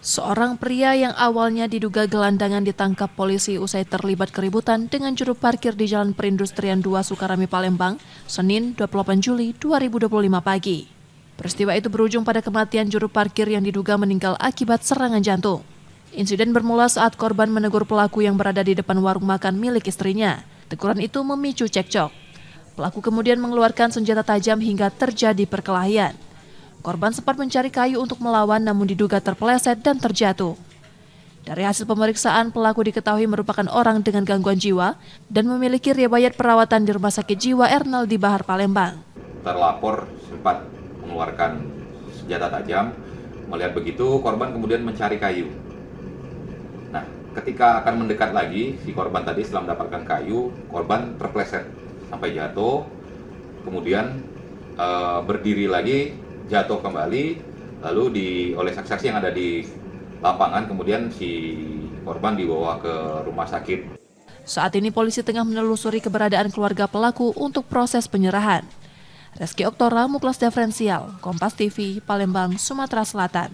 Seorang pria yang awalnya diduga gelandangan ditangkap polisi usai terlibat keributan dengan juru parkir di Jalan Perindustrian 2 Sukarami, Palembang, Senin 28 Juli 2025 pagi. Peristiwa itu berujung pada kematian juru parkir yang diduga meninggal akibat serangan jantung. Insiden bermula saat korban menegur pelaku yang berada di depan warung makan milik istrinya. Teguran itu memicu cekcok. Pelaku kemudian mengeluarkan senjata tajam hingga terjadi perkelahian. Korban sempat mencari kayu untuk melawan namun diduga terpeleset dan terjatuh. Dari hasil pemeriksaan, pelaku diketahui merupakan orang dengan gangguan jiwa dan memiliki riwayat perawatan di Rumah Sakit Jiwa Ernaldi Bahar, Palembang. Terlapor sempat mengeluarkan senjata tajam. Melihat begitu, korban kemudian mencari kayu. Nah, ketika akan mendekat lagi, si korban tadi setelah mendapatkan kayu, korban terpeleset sampai jatuh. Kemudian berdiri lagi, jatuh kembali, lalu oleh saksi-saksi yang ada di lapangan, kemudian si korban dibawa ke rumah sakit. Saat ini polisi tengah menelusuri keberadaan keluarga pelaku untuk proses penyerahan. Reski Oktora, Muklas Diferensial, Kompas TV, Palembang, Sumatera Selatan.